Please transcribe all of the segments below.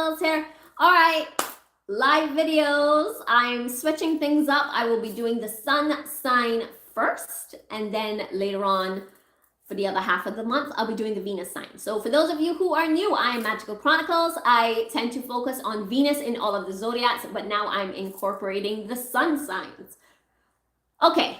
Chronicles here. All right, live videos. I'm switching things up. I will be doing the sun sign first, and then later on for the other half of the month, I'll be doing the Venus sign. So for those of you who are new, I am Magical Chronicles. I tend to focus on Venus in all of the zodiacs, but now I'm incorporating the sun signs. Okay,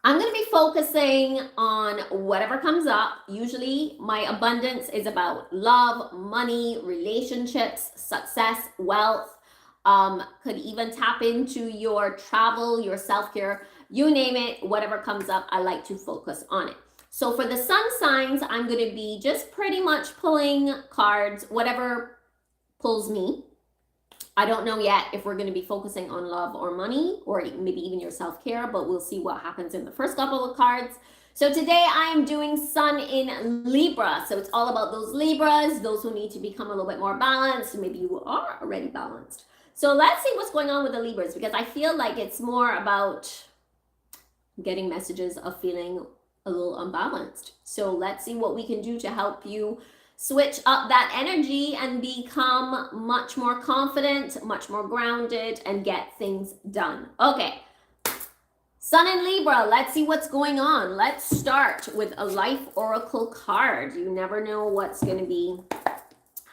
I'm going to be focusing on whatever comes up. Usually my abundance is about love, money, relationships, success, wealth. Could even tap into your travel, your self-care, you name it, whatever comes up, I like to focus on it. So for the sun signs, I'm going to be just pretty much pulling cards, whatever pulls me. I don't know yet if we're going to be focusing on love or money, or maybe even your self-care, but we'll see what happens in the first couple of cards. So today I'm doing Sun in Libra. So it's all about those Libras, those who need to become a little bit more balanced. Maybe you are already balanced. So let's see what's going on with the Libras, because I feel like it's more about getting messages of feeling a little unbalanced. So let's see what we can do to help you switch up that energy and become much more confident, much more grounded, and get things done. Okay, Sun in Libra, let's see what's going on. Let's start with a life oracle card. You never know what's going to be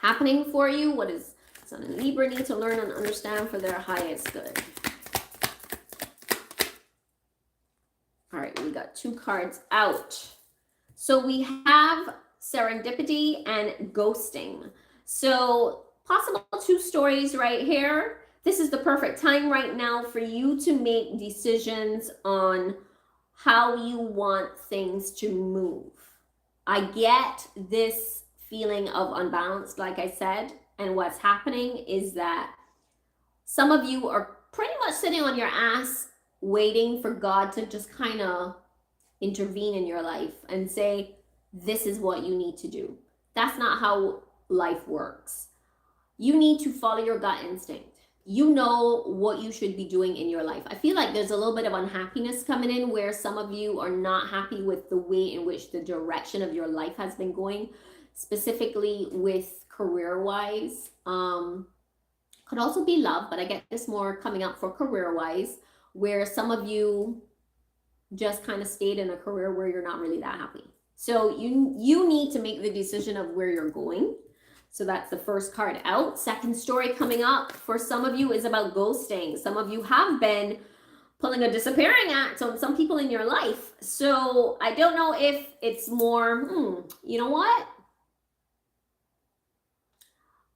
happening for you. What does Sun in Libra need to learn and understand for their highest good? All right, we got two cards out. So we have serendipity and ghosting. So possible two stories right here. This is the perfect time right now for you to make decisions on how you want things to move. I get this feeling of unbalanced, like I said, and what's happening is that some of you are pretty much sitting on your ass waiting for God to just kind of intervene in your life and say, this is what you need to do. That's not how life works. You need to follow your gut instinct. You know what you should be doing in your life. I feel like there's a little bit of unhappiness coming in where some of you are not happy with the way in which the direction of your life has been going, specifically with career-wise. Could also be love, but I get this more coming up for career-wise, where some of you just kind of stayed in a career where you're not really that happy. So you need to make the decision of where you're going. So that's the first card out. Second story coming up for some of you is about ghosting. Some of you have been pulling a disappearing act on some people in your life. So I don't know if it's more, you know what?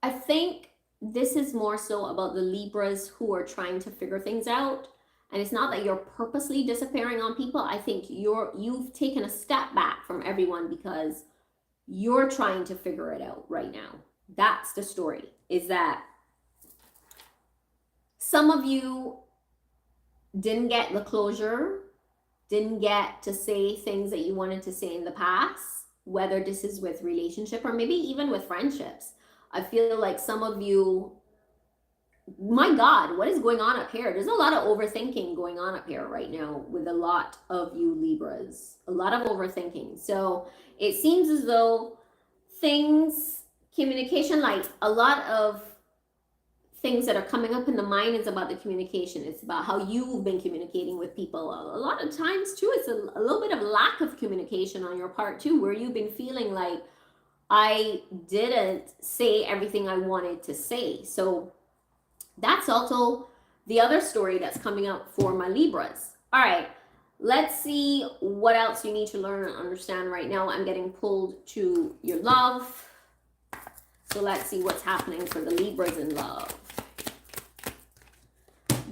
I think this is more so about the Libras who are trying to figure things out. And it's not that you're purposely disappearing on people. I think you've taken a step back from everyone because you're trying to figure it out right now. That's the story, is that some of you didn't get the closure, didn't get to say things that you wanted to say in the past, whether this is with relationship or maybe even with friendships. I feel like some of you, my God, what is going on up here? There's a lot of overthinking going on up here right now with a lot of you Libras. A lot of overthinking. So it seems as though things, communication, like a lot of things that are coming up in the mind is about the communication. It's about how you've been communicating with people. A lot of times too, it's a little bit of lack of communication on your part too, where you've been feeling like, I didn't say everything I wanted to say. So that's also the other story that's coming up for my Libras. All right, let's see what else you need to learn and understand right now. I'm getting pulled to your love. So let's see what's happening for the Libras in love.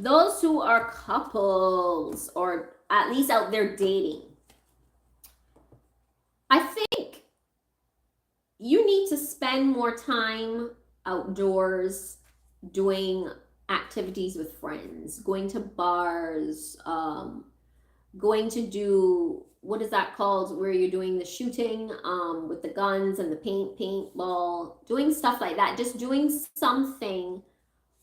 Those who are couples, or at least out there dating, I think you need to spend more time outdoors, doing activities with friends, going to bars, going to do, what is that called, where you're doing the shooting with the guns and the paintball, doing stuff like that. Just doing something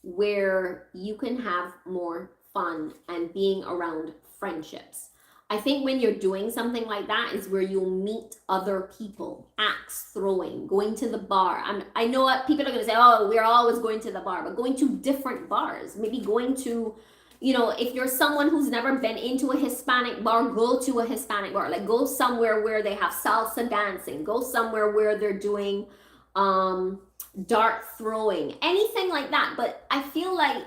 where you can have more fun and being around friendships. I think when you're doing something like that is where you'll meet other people. Axe throwing, going to the bar. I know what people are going to say, oh, we're always going to the bar, but going to different bars. Maybe going to, you know, if you're someone who's never been into a Hispanic bar, go to a Hispanic bar. Like go somewhere where they have salsa dancing. Go somewhere where they're doing dart throwing, anything like that. But I feel like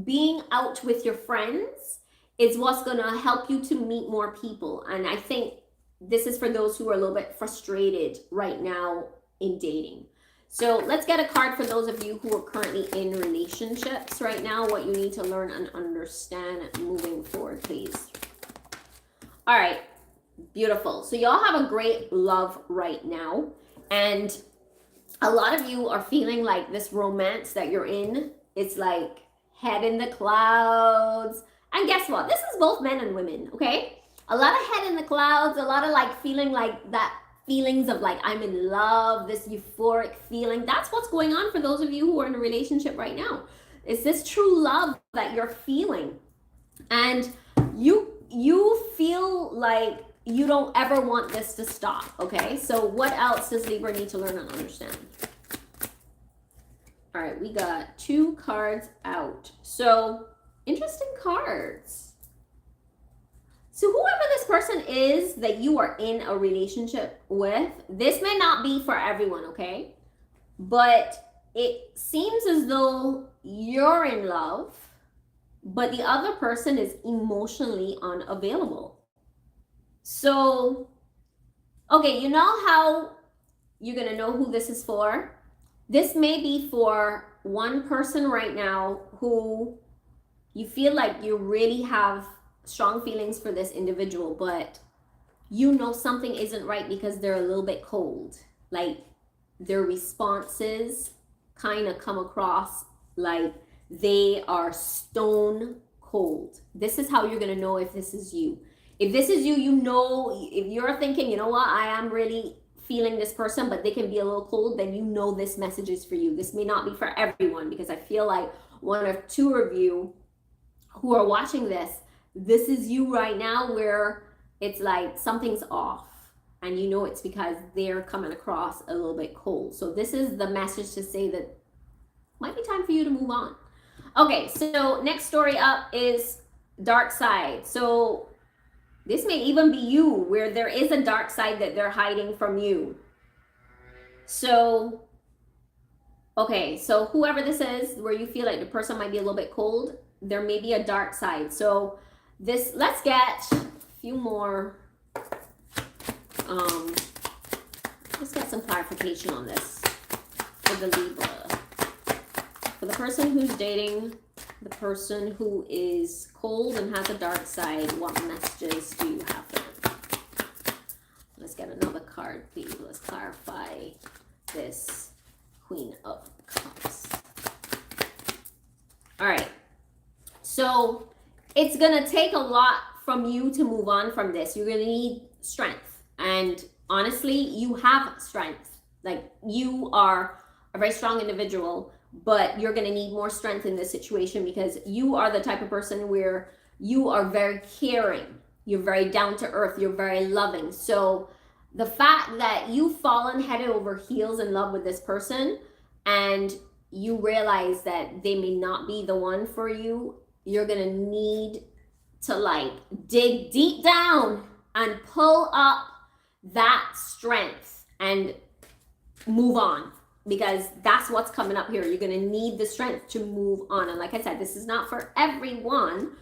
being out with your friends is what's going to help you to meet more people. And I think this is for those who are a little bit frustrated right now in dating. So let's get a card for those of you who are currently in relationships right now, what you need to learn and understand moving forward, please. All right, beautiful. So y'all have a great love right now. And a lot of you are feeling like this romance that you're in, it's like head in the clouds. And guess what? This is both men and women, okay? A lot of head in the clouds, a lot of like feeling like that feelings of like I'm in love, this euphoric feeling. That's what's going on for those of you who are in a relationship right now. It's this true love that you're feeling. And you feel like you don't ever want this to stop, okay? So what else does Libra need to learn and understand? All right, we got 2 cards out. So interesting cards. So whoever this person is that you are in a relationship with, this may not be for everyone, okay? But it seems as though you're in love, but the other person is emotionally unavailable. So, okay, you know how you're going to know who this is for? This may be for one person right now who you feel like you really have strong feelings for this individual, but you know something isn't right because they're a little bit cold. Like their responses kind of come across like they are stone cold. This is how you're going to know if this is you. If this is you, you know, if you're thinking, you know what, I am really feeling this person, but they can be a little cold, then you know this message is for you. This may not be for everyone because I feel like 1 or 2 of you who are watching this is you right now where it's like something's off and you know it's because they're coming across a little bit cold. So this is the message to say that it might be time for you to move on. Okay, so next story up is dark side. So this may even be you where there is a dark side that they're hiding from you. So, okay, so whoever this is where you feel like the person might be a little bit cold, there may be a dark side. So this, let's get a few more, let's get some clarification on this for the Libra. For the person who's dating the person who is cold and has a dark side, what messages do you have for them? Let's get another card, please. Let's clarify this Queen of Cups. All right. So it's going to take a lot from you to move on from this. You're going to need strength. And honestly, you have strength. Like you are a very strong individual, but you're going to need more strength in this situation because you are the type of person where you are very caring. You're very down to earth. You're very loving. So the fact that you've fallen head over heels in love with this person and you realize that they may not be the one for you, you're going to need to like dig deep down and pull up that strength and move on. Because that's what's coming up here. You're going to need the strength to move on. And like I said, this is not for everyone,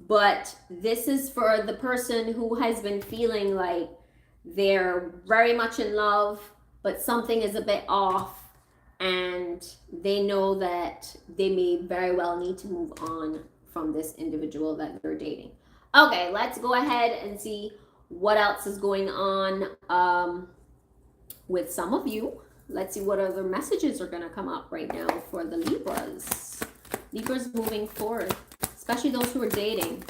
but this is for the person who has been feeling like they're very much in love, but something is a bit off and they know that they may very well need to move on from this individual that they're dating. Okay, let's go ahead and see what else is going on with some of you. Let's see what other messages are going to come up right now for the Libras. Libras moving forward, especially those who are dating.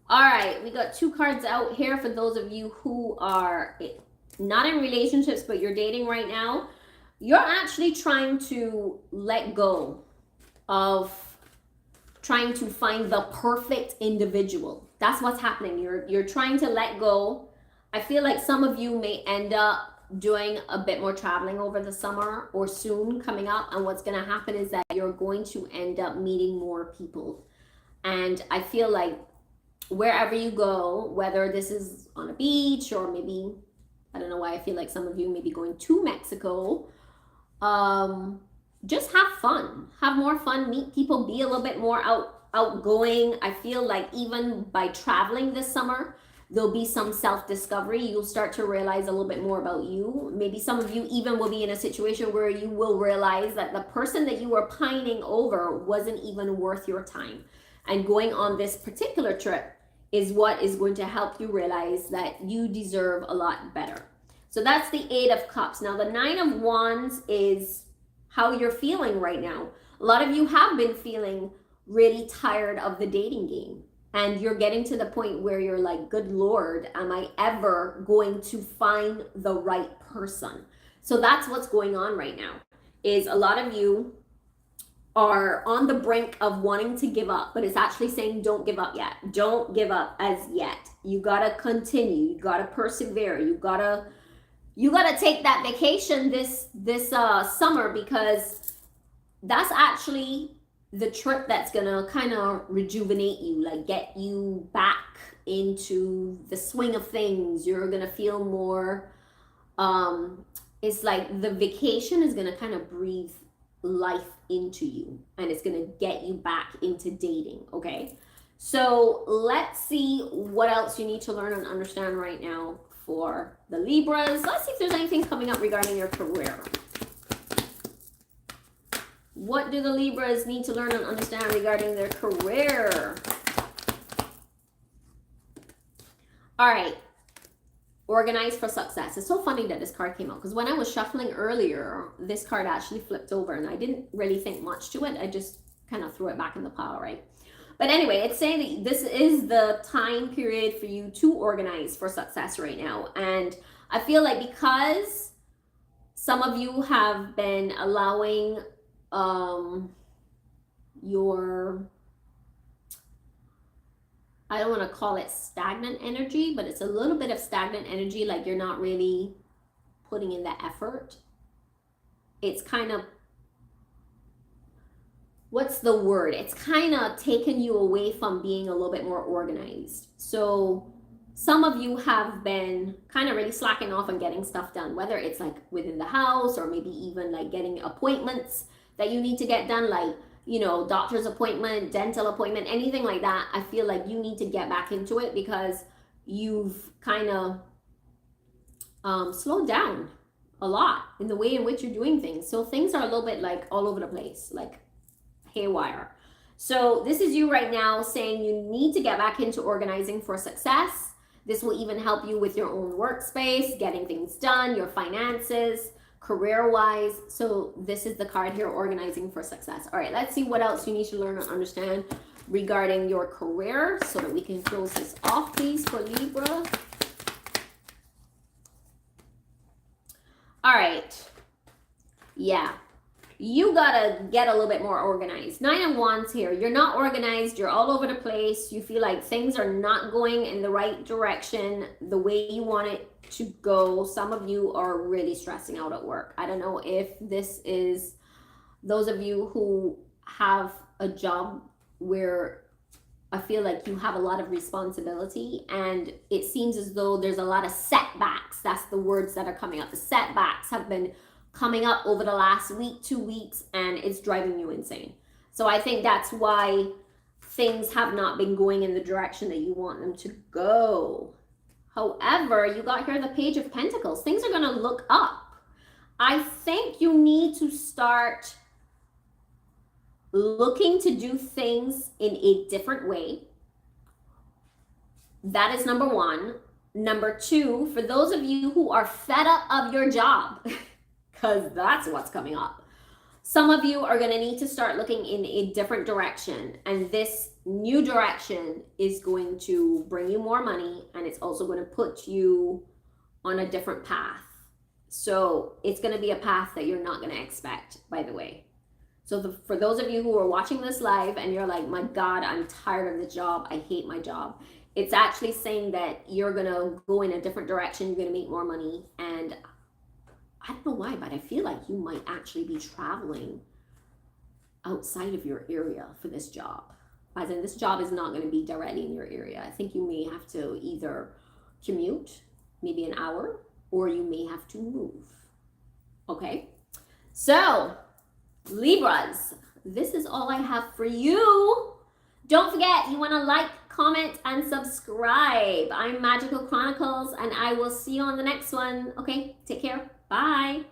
All right, we got 2 cards out here for those of you who are not in relationships, but you're dating right now. You're actually trying to let go of trying to find the perfect individual. That's what's happening. You're trying to let go. I feel like some of you may end up doing a bit more traveling over the summer or soon coming up, and what's going to happen is that you're going to end up meeting more people. And I feel like wherever you go, whether this is on a beach or maybe, I don't know why I feel like some of you may be going to Mexico, just have fun, have more fun, meet people, be a little bit more outgoing. I feel like even by traveling this summer, there'll be some self-discovery. You'll start to realize a little bit more about you. Maybe some of you even will be in a situation where you will realize that the person that you were pining over wasn't even worth your time. And going on this particular trip is what is going to help you realize that you deserve a lot better. So that's the 8 of Cups. Now the 9 of Wands is how you're feeling right now. A lot of you have been feeling really tired of the dating game. And you're getting to the point where you're like, good Lord, am I ever going to find the right person? So that's what's going on right now, is a lot of you are on the brink of wanting to give up, but it's actually saying don't give up yet. Don't give up as yet. You gotta continue. You gotta persevere. You gotta take that vacation this summer, because that's actually the trip that's gonna kind of rejuvenate you, like get you back into the swing of things. You're gonna feel more, it's like the vacation is gonna kind of breathe life into you, and it's gonna get you back into dating. Okay, so let's see what else you need to learn and understand right now for the Libras. Let's see if there's anything coming up regarding your career. What do the Libras need to learn and understand regarding their career? All right. Organize for success. It's so funny that this card came out, because when I was shuffling earlier, this card actually flipped over and I didn't really think much to it. I just kind of threw it back in the pile, right? But anyway, it's saying that this is the time period for you to organize for success right now. And I feel like because some of you have been allowing your, I don't want to call it stagnant energy, but it's a little bit of stagnant energy, like you're not really putting in the effort. It's kind of, what's the word? It's kind of taken you away from being a little bit more organized. So some of you have been kind of really slacking off on getting stuff done, whether it's like within the house or maybe even like getting appointments that you need to get done, like, you know, doctor's appointment, dental appointment, anything like that. I feel like you need to get back into it because you've kind of slowed down a lot in the way in which you're doing things. So things are a little bit like all over the place, like haywire. So this is you right now saying you need to get back into organizing for success. This will even help you with your own workspace, getting things done, your finances, career-wise. So this is the card here, organizing for success. All right, let's see what else you need to learn and understand regarding your career so that we can close this off, please, for Libra. All right. Yeah. You gotta get a little bit more organized. 9 of Wands here. You're not organized. You're all over the place. You feel like things are not going in the right direction, the way you want it to go. Some of you are really stressing out at work. I don't know if this is those of you who have a job where I feel like you have a lot of responsibility and it seems as though there's a lot of setbacks. That's the words that are coming up. The setbacks have been coming up over the last week, 2 weeks, and it's driving you insane. So I think that's why things have not been going in the direction that you want them to go. However, you got here the Page of Pentacles. Things are going to look up. I think you need to start looking to do things in a different way. That is number one. Number two, for those of you who are fed up of your job, because that's what's coming up. Some of you are going to need to start looking in a different direction. And this new direction is going to bring you more money. And it's also going to put you on a different path. So it's going to be a path that you're not going to expect, by the way. So for those of you who are watching this live and you're like, my God, I'm tired of the job. I hate my job. It's actually saying that you're going to go in a different direction. You're going to make more money. And I don't know why, but I feel like you might actually be traveling outside of your area for this job. As in, this job is not going to be directly in your area. I think you may have to either commute, maybe an hour, or you may have to move. Okay? So, Libras, this is all I have for you. Don't forget, you want to like, comment, and subscribe. I'm Magical Chronicles, and I will see you on the next one. Okay? Take care. Bye.